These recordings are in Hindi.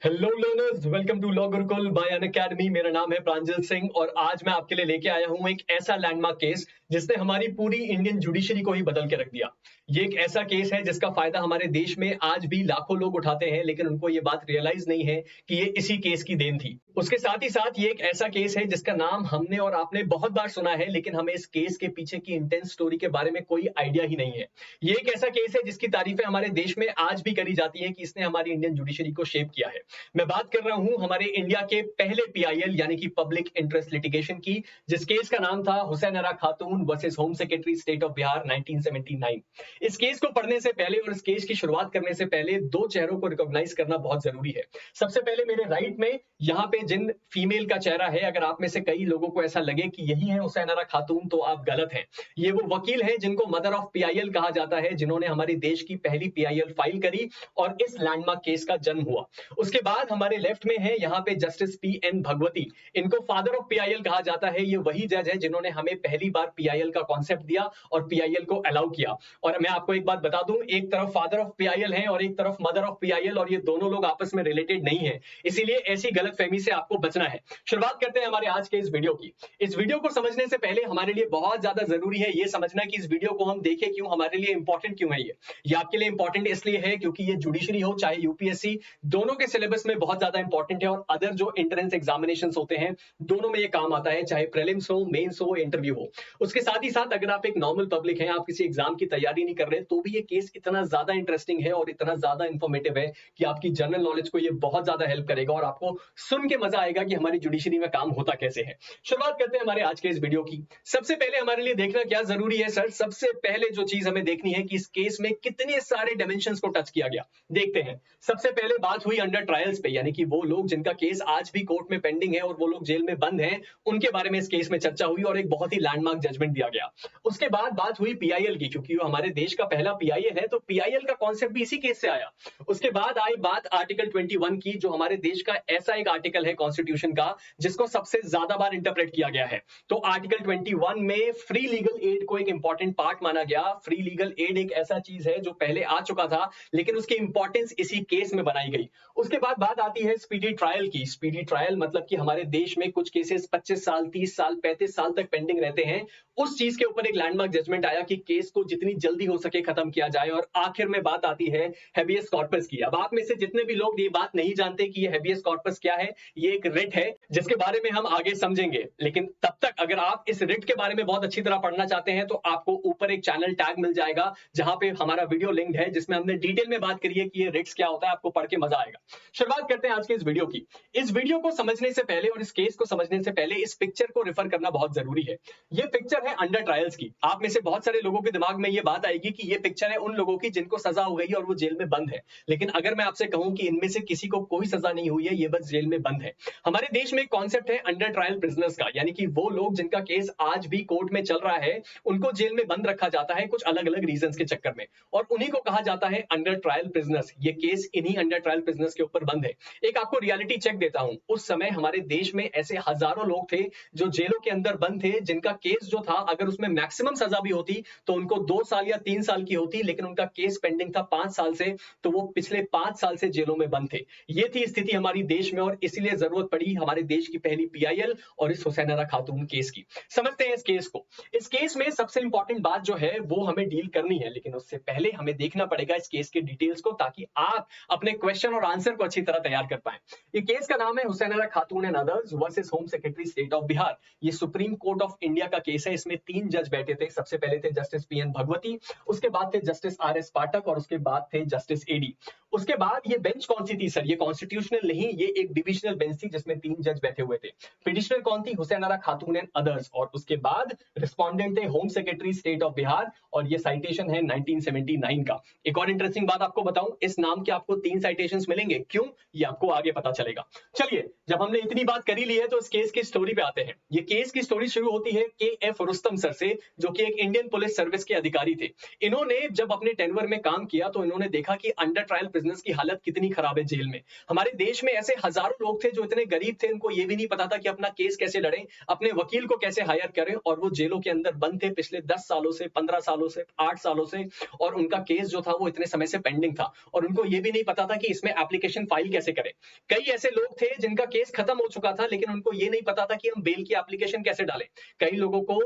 Hello learners, welcome to law Gurukul by Unacademy. मेरा नाम है प्रांजल सिंह और आज मैं आपके लिए लेके आया हूं एक ऐसा लैंडमार्क केस जिसने हमारी पूरी इंडियन जुडिशरी को ही बदल के रख दिया। ये एक ऐसा केस है जिसका फायदा हमारे देश में आज भी लाखों लोग उठाते हैं, लेकिन उनको ये बात रियलाइज नहीं है कि ये इसी केस की देन थी। उसके साथ ही साथ ये एक ऐसा केस है जिसका नाम हमने और आपने बहुत बार सुना है, लेकिन हमें इस केस के पीछे की इंटेंस स्टोरी के बारे में कोई आइडिया ही नहीं है। ये एक ऐसा केस है जिसकी तारीफें हमारे देश में आज भी करी जाती है कि इसने हमारी इंडियन जुडिशरी को शेप किया है। मैं बात कर रहा हूं हमारे इंडिया के पहले पीआईएल यानी कि पब्लिक इंटरेस्ट लिटिगेशन की, जिस केस का नाम था हुसैन आरा खातून versus home secretary state of Bihar 1979। इस केस को पढ़ने से पहले और इस केस की शुरुआत करने से पहले दो चेहरों को रिकॉग्नाइज करना बहुत जरूरी है। सबसे पहले मेरे राइट में यहाँ पे जिन फीमेल का चेहरा है, अगर आप में से कई लोगों को ऐसा लगे कि यही है हुसैन आरा खातून, तो आप गलत हैं। ये वो वकील है जिनको मदर ऑफ पीआईएल कहा जाता है, जिन्होंने हमारे देश की पहली पीआईएल फाइल करी और इस लैंडमार्क केस का जन्म हुआ। उसके बाद हमारे लेफ्ट में है यहाँ पे जस्टिस पी.एन. भगवती। इनको फादर ऑफ पीआईएल कहा जाता है। ये वही जज है जिन्होंने हमें पहली बार पीआईएल का कॉन्सेप्ट दिया और पीआईएल को अलाउ किया। और मैं आपको एक बात बता दूं, एक तरफ फादर ऑफ पीआईएल है और एक तरफ मदर ऑफ पीआईएल, और ये दोनों लोग आपस में रिलेटेड नहीं है, इसीलिए ऐसी गलतफहमी से आपको बचना है। शुरुआत करते हैं हमारे आज के इस वीडियो की। इस वीडियो को समझने से पहले हमारे लिए बहुत ज्यादा जरूरी है ये समझना कि इस वीडियो को हम देखें क्यों, हमारे लिए इंपॉर्टेंट क्यों है। ये आपके लिए इंपॉर्टेंट इसलिए है क्योंकि ये जुडिशरी हो चाहे यूपीएससी, दोनों के सिलेबस में बहुत ज्यादा इंपॉर्टेंट है और अदर जो एंट्रेंस एग्जामिनेशंस होते हैं दोनों में ये काम आता है, चाहे प्रीलिम्स हो, मेंस हो, इंटरव्यू हो। उसके साथ ही साथ अगर आप एक नॉर्मल पब्लिक हैं, आप किसी एग्जाम की तैयारी नहीं कर रहे, तो भी ये केस इतना ज्यादा इंटरेस्टिंग है और इतना ज्यादा इंफॉर्मेटिव है कि आपकी जनरल नॉलेज को ये बहुत ज्यादा हेल्प करेगा और आपको सुन के मजा आएगा कि हमारी जुडिशरी में काम होता कैसे है। शुरुआत करते हैं हमारे आज के इस वीडियो की। सबसे पहले हमारे लिए देखना क्या जरूरी है सर? सबसे पहले जो चीज हमें देखनी है कि इस केस में कितने सारे डायमेंशंस को टच किया गया। देखते हैं। सबसे पहले बात हुई अंडर ट्रायल्स पे, यानी कि वो लोग जिनका केस आज भी कोर्ट में पेंडिंग है और वो लोग जेल में बंद हैं, उनके बारे में इस केस में चर्चा हुई और एक बहुत ही लैंडमार्क जजमेंट दिया गया। उसके बाद बात हुई पीआईएल की, क्योंकि वो हमारे देश का पहला पीआईएल है तो पीआईएल का कॉन्सेप्ट भी इसी केस से आया। उसके बाद आई बात आर्टिकल 21 की, जो हमारे देश का ऐसा एक आर्टिकल है कॉन्स्टिट्यूशन का जिसको सबसे ज्यादा बार इंटरप्रेट किया गया है। तो आर्टिकल 21 में फ्री लीगल एड को एक इंपॉर्टेंट पार्ट माना गया। फ्री लीगल एड एक ऐसा चीज है जो पहले आ चुका था, लेकिन उसकी इंपॉर्टेंस इसी केस में बनाई गई। उसके बाद बात आती है स्पीडी ट्रायल की। स्पीडी ट्रायल मतलब कि हमारे देश में कुछ केसेस 25 साल, 30 साल, 35 साल तक पेंडिंग रहते हैं। उस चीज के ऊपर एक लैंडमार्क जजमेंट आया कि केस को जितनी जल्दी हो सके खत्म किया जाए। और आखिर में बात आती है हेबियस कॉर्पस की। अब आप में से जितने भी लोग ये बात नहीं जानते कि ये हेबियस कॉर्पस क्या है, ये एक रिट है जिसके बारे में हम आगे समझेंगे। लेकिन तब तक अगर आप इस रिट के बारे में बहुत अच्छी तरह पढ़ना चाहते हैं तो आपको ऊपर एक चैनल टैग मिल जाएगा जहां पे हमारा वीडियो लिंक्ड है, जिसमें हमने डिटेल में बात करी है कि ये रिट्स क्या होता है। आपको पढ़ के मजा आएगा। शुरुआत करते हैं आज के इस वीडियो की। इस वीडियो को समझने से पहले और इस केस को समझने से पहले इस पिक्चर को रेफर करना बहुत जरूरी है। ये पिक्चर है अंडर ट्रायल्स की। आप में से बहुत सारे लोगों के दिमाग में ये बात आएगी कि ये पिक्चर है उन लोगों की जिनको सजा हो गई और वो जेल में बंद है। लेकिन अगर मैं आपसे कहूं कि इनमें से किसी को कोई सजा नहीं हुई है, ये बस जेल में बंद है। हमारे देश में एक कॉन्सेप्ट है अंडर ट्रायल प्रिजनर्स का, यानी कि वो लोग जिनका केस आज भी कोर्ट में चल रहा है, उनको जेल में बंद रखा जाता है कुछ अलग अलग रीजंस के चक्कर में, और उन्हीं को कहा जाता है अंडर ट्रायल प्रिजनर्स। ये केस इन्हीं अंडर ट्रायल प्रिजनर्स के ऊपर बंद है। एक आपको रियलिटी चेक देता हूं। उस समय हमारे देश में ऐसे हजारों लोग थे जो जेलों के अंदर बंद थे, जिनका केस जो था अगर उसमें मैक्सिमम सजा भी होती तो उनको 2 साल या 3 साल की होती, लेकिन उनका केस पेंडिंग था 5 साल से, तो वो पिछले 5 साल से जेलों में बंद थे। ये थी स्थिति हमारी देश में और इसीलिए जरूरत पड़ी हमारे देश की पहली पीआईएल और इस हुसैन आरा खातून केस की। समझते हैं इस केस को। इस केस में सबसे इंपॉर्टेंट बात जो है वो हमें डील करनी है, लेकिन उससे पहले हमें देखना पड़ेगा इस केस के डिटेल्स को, ताकि आप अपने क्वेश्चन और आंसर को अच्छी तरह तैयार कर पाए। ये केस का नाम है हुसैन आरा खातून and others versus home secretary state of Bihar. ये सुप्रीम कोर्ट ऑफ इंडिया का केस है। इसमें 3 जज बैठे थे। सबसे पहले थे जस्टिस पी.एन. भगवती, उसके बाद थे जस्टिस आर.एस. पाठक और उसके बाद थे जस्टिस एडी। उसके बाद ये बेंच कौन सी थी सर? ये कॉन्स्टिट्यूशनल नहीं, ये एक डिविजनल बेंच थी जिसमें 3 जज बैठे हुए थे। पिटिशनर कौन थी? हुसैन आरा खातून एंड अदर्स, और उसके बाद रिस्पोंडेंट थे home secretary state of Bihar, और ये साइटेशन है 1979 का। एक और इंटरेस्टिंग बात आपको बताऊं, इस नाम के आपको 3 साइटेशंस मिलेंगे। क्यों? ये आपको आगे पता चलेगा। चलिए, जब हमने इतनी बात करी ली है तो इस केस की स्टोरी पे आते हैं। ये केस की स्टोरी शुरू होती है के.एफ. रुस्तम सर से, जो कि एक इंडियन पुलिस सर्विस के अधिकारी थे। इन्होंने जब अपने टेन्योर में काम किया तो इन्होंने देखा कि अंडर ट्रायल बिजनेस की हालत कितनी खराब है जेल में। हमारे देश में ऐसे हजारों लोग थे जो इतने गरीब थे, उनको ये भी नहीं पता था कि अपना केस कैसे लड़ें, अपने वकील को कैसे हायर करें, और वो जेलों के अंदर बंद थे पिछले 10 सालों से, 15 सालों से, 8 सालों से, और उनका केस जो था वो इतने समय से पेंडिंग था, और उनको ये भी नहीं पता था कि इसमें एप्लीकेशन फाइल कैसे करें। कई ऐसे लोग थे जिनका केस खत्म हो चुका था, लेकिन उनको ये नहीं पता था कि हम बेल की एप्लीकेशन कैसे डालें। कई लोगों को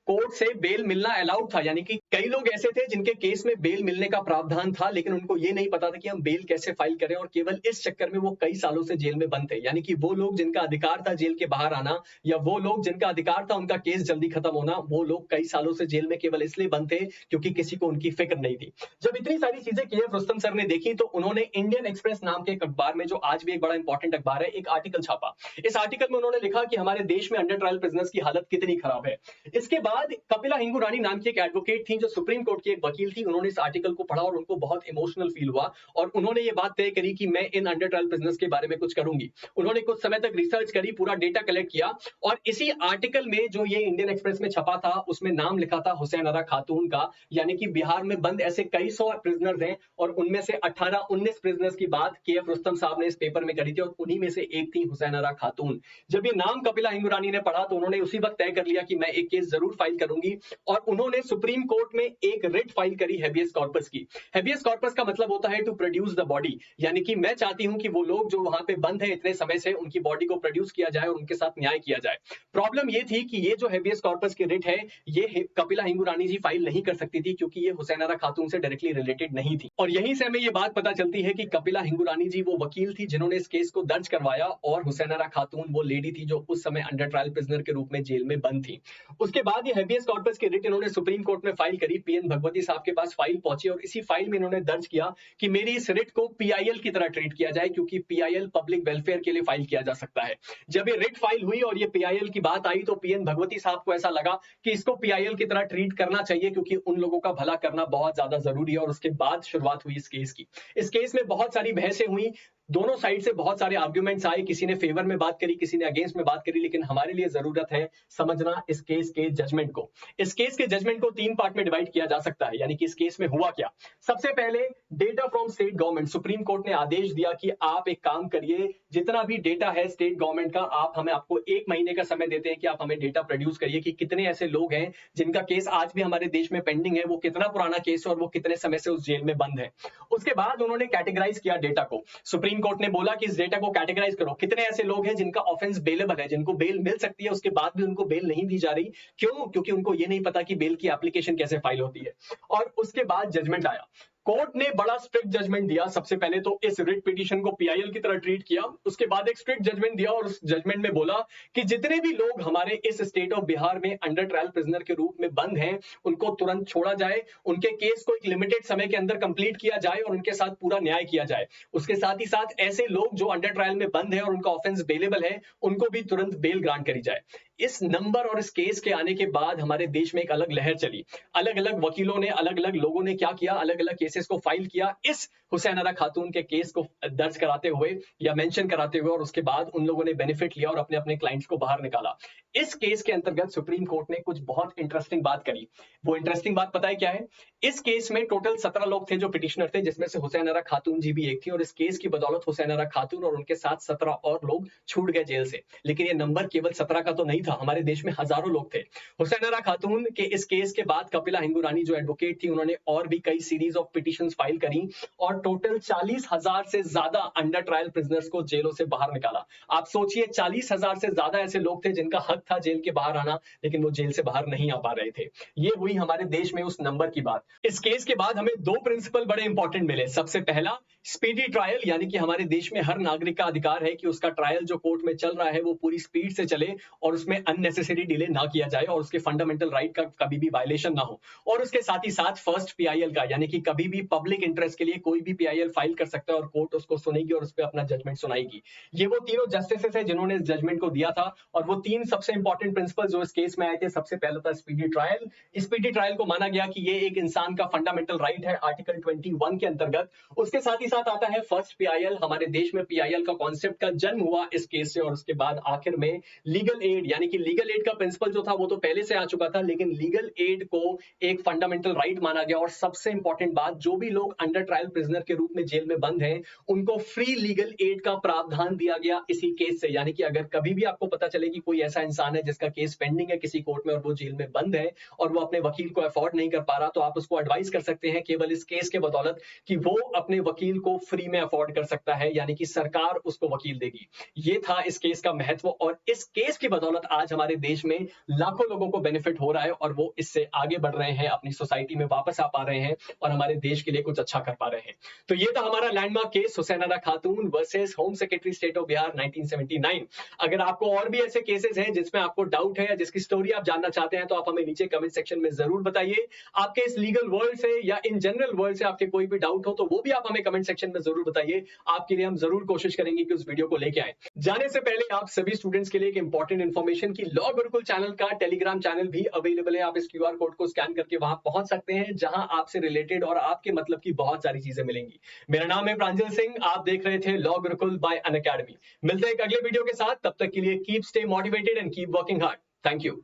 कोर्ट से बेल मिलना अलाउड था, यानी कि कई लोग ऐसे थे जिनके केस में बेल मिलने का प्रावधान था, लेकिन उनको ये नहीं पता था कि हम बेल कैसे फाइल करें, और केवल इस चक्कर में वो कई सालों से जेल में बंद थे। यानी कि वो लोग जिनका अधिकार था जेल के बाहर आना, या वो लोग जिनका अधिकार था उनका केस जल्दी खत्म होना, वो लोग कई सालों से जेल में केवल इसलिए बंद थे क्योंकि किसी को उनकी फिक्र नहीं थी। जब इतनी सारी चीजें केएफ रुस्तम सर ने देखी तो उन्होंने इंडियन एक्सप्रेस नाम के एक अखबार में, जो आज भी एक बड़ा इंपॉर्टेंट अखबार है, एक आर्टिकल छापा। इस आर्टिकल में उन्होंने लिखा कि हमारे देश में अंडर ट्रायल प्रिजनर्स की हालत कितनी खराब है। इसके बाद कपिला हिंगुरानी नाम की एक एडवोकेट थी जो सुप्रीम कोर्ट की एक वकील थी, उन्होंने इस आर्टिकल को पढ़ा और उनको बहुत इमोशनल फील हुआ, और उन्होंने ये बात तय करी कि मैं इन अंडर ट्रायल प्रिजनर्स के बारे में कुछ करूंगी। उन्होंने कुछ समय तक रिसर्च करी, पूरा डेटा कलेक्ट किया, और इसी आर्टिकल में जो ये इंडियन एक्सप्रेस में छपा था उसमें नाम लिखा था हुसैन आरा खातून का। यानी कि बिहार में बंद ऐसे कई सौ प्रिजनर्स हैं, और उनमें से 18-19 प्रिजनर्स की बात केएफ रुस्तम साहब ने इस पेपर में करी थी, और उन्हीं में से एक थी हुसैन आरा खातून। जब ये नाम कपिला हिंगुरानी ने पढ़ा तो उन्होंने उसी वक्त तय कर लिया कि मैं एक केस जरूर फाइल करूंगी, और उन्होंने सुप्रीम कोर्ट में एक रिट फाइल करी हेबियस कॉर्पस की। हेबियस कॉर्पस का मतलब होता है टू प्रोड्यूस द बॉडी, यानी कि मैं चाहती हूं कि वो लोग जो वहां पे बंद है इतने समय से, उनकी बॉडी को प्रोड्यूस किया जाए और उनके साथ न्याय किया जाए। प्रॉब्लम ये थी कि ये जो हेबियस कॉर्पस की रिट है, ये कपिला हिंगुरानी जी फाइल नहीं कर सकती थी क्योंकि ये हुसैन आरा खातून से डायरेक्टली रिलेटेड नहीं थी। और यहीं से हमें ये बात पता चलती है कि कपिला हिंगुरानी जी वो वकील थी जिन्होंने इस केस को दर्ज करवाया, और हुसैन आरा खातून वो लेडी थी जो उस समय अंडर ट्रायल प्रिजनर के रूप में जेल में बंद थी। उसके बाद ये हेबियस कॉर्पस की रिट इन्होंने सुप्रीम कोर्ट में फाइल करी, पीएन भगवती साहब के पास फाइल पहुंची, और इसी फाइल में इन्होंने दर्ज किया कि मेरी इस रिट को पीआईएल की तरह ट्रीट किया जाए, क्योंकि पीआईएल पब्लिक वेलफेयर के लिए फाइल किया जा सकता है। जब ये रिट फाइल हुई और ये पीआईएल की बात आई तो पीएन भगवती साहब को ऐसा लगा कि इसको पीआईएल की तरह ट्रीट करना चाहिए, क्योंकि उन लोगों का भला करना बहुत ज्यादा जरूरी है। और उसके बाद शुरुआत हुई इस केस की। इस केस में बहुत सारी बहसें हुई, दोनों साइड से बहुत सारे आर्गुमेंट्स आए, किसी ने फेवर में बात करी, किसी ने अगेंस्ट में बात करी, लेकिन हमारे लिए जरूरत है समझना इस केस के जजमेंट को। इस केस के जजमेंट को 3 पार्ट में डिवाइड किया जा सकता है, यानी कि इस केस में हुआ क्या। सबसे पहले data from state government. Supreme court ने आदेश दिया कि आप एक काम करिए, जितना भी डेटा है स्टेट गवर्नमेंट का, हमें आपको 1 महीने का समय देते हैं कि आप हमें डेटा प्रोड्यूस करिए कि कितने ऐसे लोग हैं जिनका केस आज भी हमारे देश में पेंडिंग है, वो कितना पुराना केस है और वो कितने समय से उस जेल में बंद है। उसके बाद उन्होंने कैटेगराइज किया डेटा को। सुप्रीम कोर्ट ने बोला कि इस डेटा को कैटेगराइज करो, कितने ऐसे लोग हैं जिनका ऑफेंस बेलेबल है, जिनको बेल मिल सकती है, उसके बाद भी उनको बेल नहीं दी जा रही। क्यों? क्योंकि उनको ये नहीं पता कि बेल की एप्लीकेशन कैसे फाइल होती है। और उसके बाद जजमेंट आया। कोर्ट ने बड़ा स्ट्रिक्ट जजमेंट दिया। सबसे पहले तो इस रिट पिटीशन को पीआईएल की तरह ट्रीट किया, उसके बाद एक स्ट्रिक्ट जजमेंट दिया, और उस जजमेंट में बोला कि जितने भी लोग हमारे इस स्टेट ऑफ बिहार में अंडर ट्रायल प्रिजनर के रूप में बंद हैं, उनको तुरंत छोड़ा जाए, उनके केस को एक लिमिटेड समय के अंदर कंप्लीट किया जाए और उनके साथ पूरा न्याय किया जाए। उसके साथ ही साथ ऐसे लोग जो अंडर ट्रायल में बंद है और उनका ऑफेंस बेलेबल है, उनको भी तुरंत बेल ग्रांट करी जाए। इस नंबर और इस केस के आने के बाद हमारे देश में एक अलग लहर चली। अलग अलग वकीलों ने, अलग अलग लोगों ने क्या किया, अलग अलग केसेस को फाइल किया इस हुसैन आरा खातून के केस को दर्ज कराते हुए या मेंशन कराते हुए, और उसके बाद उन लोगों ने बेनिफिट लिया और अपने अपने क्लाइंट्स को बाहर निकाला। इस केस के अंतर्गत सुप्रीम कोर्ट ने कुछ बहुत इंटरेस्टिंग बात करी। वो इंटरेस्टिंग बात पता है क्या है? इस केस में टोटल 17 लोग थे जो पिटिशनर थे, जिसमें से हुसैन आरा खातून जी भी एक थी, और इस केस की बदौलत हुसैन आरा खातून और उनके साथ 17 और लोग छूट गए जेल से। लेकिन ये नंबर केवल 17 का तो नहीं था, हमारे देश में हजारों लोग थे। हुसैन आरा खातून के इस केस के बाद कपिला हिंगुरानी जो एडवोकेट थी, उन्होंने और भी कई सीरीज ऑफ पिटिशंस फाइल करी, और टोटल 40,000 से ज्यादा अंडर ट्रायल प्रिजनर्स को जेलों से बाहर निकाला। आप सोचिए, 40,000 से ज्यादा ऐसे लोग थे जिनका हक था जेल के बाहर आना, लेकिन वो जेल से बाहर नहीं आ पा रहे थे। ये हुई हमारे देश में उस नंबर की बात। इस केस के बाद हमें 2 प्रिंसिपल बड़े इंपॉर्टेंट मिले। सबसे पहला, स्पीडी ट्रायल, यानी कि हमारे देश में हर नागरिक का अधिकार है कि उसका ट्रायल जो कोर्ट में चल रहा है वो पूरी स्पीड से चले और उसमें अननेसेसरी डिले ना किया जाए, और उसके फंडामेंटल राइट का कभी भी वायलेशन ना हो। और उसके साथ ही साथ फर्स्ट पीआईएल का, यानी कि कभी भी पब्लिक इंटरेस्ट के लिए कोई भी पीआईएल फाइल कर सकता है और कोर्ट उसको सुनेगी और उस पर अपना जजमेंट सुनाएगी। ये वो तीनों जस्टिसेस है जिन्होंने इस जजमेंट को दिया था, और वो 3 सबसे इंपॉर्टेंट प्रिंसिपल जो इस केस में आए थे। सबसे पहला था स्पीडी ट्रायल। स्पीडी ट्रायल को माना गया कि ये एक इंसान का फंडामेंटल राइट है आर्टिकल 21 के अंतर्गत। उसके साथ ही साथ साथ आता है फर्स्ट पीआईएल। हमारे देश में पीआईएल का कॉन्सेप्ट का जन्म हुआ इस केस से, और उसके बाद आखिर में लीगल एड, यानी कि लीगल एड का प्रिंसिपल जो था वो तो पहले से आ चुका था, लेकिन लीगल एड को एक फंडामेंटल राइट माना गया। और सबसे इंपॉर्टेंट बात, जो भी लोग अंडर ट्रायल प्रिजनर के रूप में जेल में बंद हैं, उनको फ्री लीगल एड का प्रावधान दिया गया इसी केस से। यानी कि अगर कभी भी आपको पता चले कि कोई ऐसा इंसान है जिसका केस पेंडिंग है किसी कोर्ट में और वो जेल में बंद है और वो अपने वकील को अफोर्ड नहीं कर पा रहा, तो आप उसको एडवाइस कर सकते हैं केवल इस केस के बदौलत कि वो अपने वकील को फ्री में अफोर्ड कर सकता है, यानी कि सरकार उसको वकील देगी। ये था इस केस का महत्व, और इस केस की बदौलत आज हमारे देश में लाखों लोगों को बेनिफिट हो रहा है और वो इससे आगे बढ़ रहे हैं, अपनी सोसाइटी में वापस आ पा रहे हैं और हमारे देश के लिए कुछ अच्छा कर पा रहे हैं। तो ये था हमारा landmark case, Hussain Ara Khatoon versus home secretary state of Bihar 1979। अगर आपको और भी ऐसे केसेस हैं जिसमें आपको डाउट है या जिसकी स्टोरी आप जानना चाहते हैं, तो आप हमें नीचे कमेंट सेक्शन में जरूर बताइए। आपके इस लीगल वर्ल्ड से या इन जनरल वर्ल्ड से आपके कोई भी डाउट हो तो वो भी आप हमें कमेंट सेक्शन में जरूर बताइए। आपके लिए हम जरूर कोशिश करेंगे कि उस वीडियो को लेके आए। जाने से पहले आप सभी स्टूडेंट्स के लिए एक इंपॉर्टेंट इंफॉर्मेशन की लॉ गुरुकुल चैनल का टेलीग्राम चैनल भी अवेलेबल है। आप इस क्यूआर कोड को स्कैन करके वहां पहुंच सकते हैं, जहां आपसे रिलेटेड और आपके मतलब की बहुत सारी चीजें मिलेंगी। मेरा नाम है प्रांजल सिंह, आप देख रहे थे लॉ गुरुकुल बाय अनअकैडमी। मिलते हैं एक अगले वीडियो के साथ, तब तक के लिए keep stay motivated and keep working hard. Thank you.